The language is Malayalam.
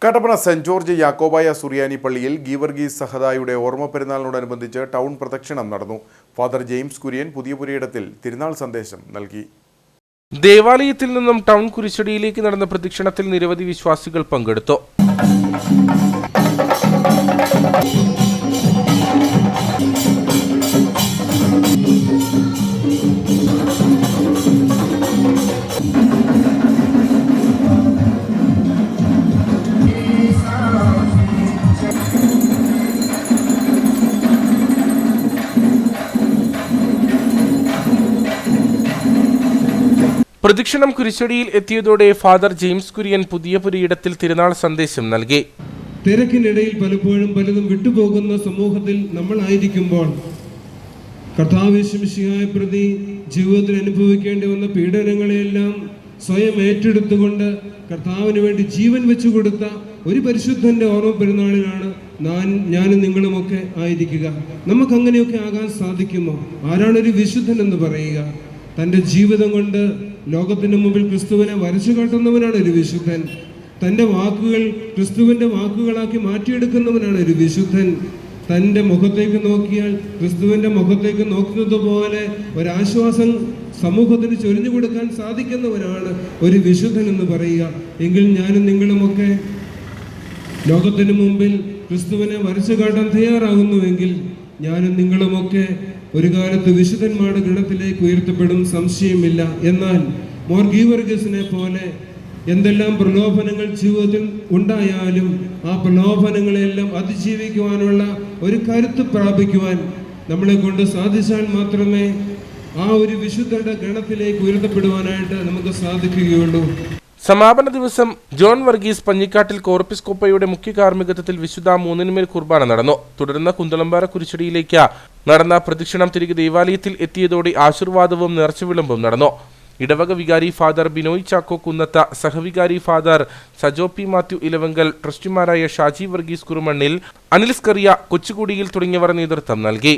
കട്ടപ്പന സെന്റ് ജോർജ് യാക്കോബായ സുറിയാനി പള്ളിയിൽ ഗീവർഗീസ് സഹദായുടെ ഓർമ്മ പെരുന്നാളിനോടനുബന്ധിച്ച് ടൗൺ പ്രദക്ഷിണം നടന്നു. ഫാദർ ജെയിംസ് കുര്യൻ പുതിയ പുരയിടത്തിൽ തിരുനാൾ സന്ദേശം നൽകി. ദേവാലയത്തിൽ നിന്നും ടൗൺ കുരിശടിയിലേക്ക് നടന്ന പ്രദക്ഷിണത്തിൽ നിരവധി വിശ്വാസികൾ പങ്കെടുത്തു. പ്രദക്ഷിണം കുരിശടിയിൽ എത്തിയതോടെ ഫാദർ ജെയിംസ് കുര്യൻ പുതിയ പുരയിടത്തിൽ തിരുനാൾ സന്ദേശം നൽകി. തിരക്കിനിടയിൽ പലപ്പോഴും പലതും വിട്ടുപോകുന്ന സമൂഹത്തിൽ നമ്മളായിരിക്കുമ്പോൾ കർത്താവിശ്വസിഹായെ പ്രതി ജീവിതത്തിൽ അനുഭവിക്കേണ്ടി വന്ന പീഡനങ്ങളെയെല്ലാം സ്വയം ഏറ്റെടുത്തുകൊണ്ട് കർത്താവിന് വേണ്ടി ജീവൻ വെച്ചു കൊടുത്ത ഒരു പരിശുദ്ധന്റെ ഓർമ്മ പെരുന്നാളിലാണ് ഞാനും നിങ്ങളുമൊക്കെ ആയിരിക്കുക. നമുക്കങ്ങനെയൊക്കെ ആകാൻ സാധിക്കുമോ? ആരാണൊരു വിശുദ്ധൻ എന്ന് പറയുക? തൻ്റെ ജീവിതം കൊണ്ട് ലോകത്തിന് മുമ്പിൽ ക്രിസ്തുവിനെ വരച്ചു കാട്ടുന്നവനാണ് ഒരു വിശുദ്ധൻ. തൻ്റെ വാക്കുകൾ ക്രിസ്തുവിൻ്റെ വാക്കുകളാക്കി മാറ്റിയെടുക്കുന്നവനാണ് ഒരു വിശുദ്ധൻ. തൻ്റെ മുഖത്തേക്ക് നോക്കിയാൽ ക്രിസ്തുവിൻ്റെ മുഖത്തേക്ക് നോക്കുന്നത് പോലെ ഒരാശ്വാസം സമൂഹത്തിന് ചൊരിഞ്ഞു കൊടുക്കാൻ സാധിക്കുന്നവനാണ് ഒരു വിശുദ്ധൻ എന്ന് പറയുക. എങ്കിൽ ഞാനും നിങ്ങളുമൊക്കെ ലോകത്തിന് മുമ്പിൽ ക്രിസ്തുവിനെ വരച്ചു കാട്ടാൻ തയ്യാറാകുന്നുവെങ്കിൽ ഞാനും നിങ്ങളുമൊക്കെ ഒരു കാലത്ത് വിശുദ്ധന്മാരുടെ ഗണത്തിലേക്ക് ഉയർത്തപ്പെടും, സംശയമില്ല. എന്നാൽ മോർ ഗീവർഗീസിനെ പോലെ എന്തെല്ലാം പ്രലോഭനങ്ങൾ ജീവിതത്തിൽ ഉണ്ടായാലും ആ പ്രലോഭനങ്ങളെല്ലാം അതിജീവിക്കുവാനുള്ള ഒരു കരുത്ത് പ്രാപിക്കുവാൻ നമ്മളെ കൊണ്ട് സാധിച്ചാൽ മാത്രമേ ആ ഒരു വിശുദ്ധരുടെ ഗണത്തിലേക്ക് ഉയർത്തപ്പെടുവാനായിട്ട് നമുക്ക് സാധിക്കുകയുള്ളൂ. സമാപന ദിവസം ജോൺ വർഗീസ് പഞ്ഞിക്കാട്ടിൽ കോർപ്പിസ്കോപ്പയുടെ മുഖ്യ കാർമ്മികത്വത്തിൽ വിശുദ്ധ മൂന്നിന്മേൽ കുർബാന നടന്നു. തുടർന്ന് കുന്തളമ്പാറ കുരിശടിയിലേക്ക് നടന്ന പ്രദക്ഷിണം തിരികെ ദേവാലയത്തിൽ എത്തിയതോടെ ആശീർവാദവും നേർച്ചവിളമ്പും നടന്നു. ഇടവക വികാരി father Binoy Chacko കുന്നത്ത, സഹവികാരി father Sajo P Mathew Elavankal, ട്രസ്റ്റിമാരായ Shaji Varghese കുറുമണ്ണിൽ, Anil Scaria, കൊച്ചുകുടിയിൽ തുടങ്ങിയവർ നേതൃത്വം നൽകി.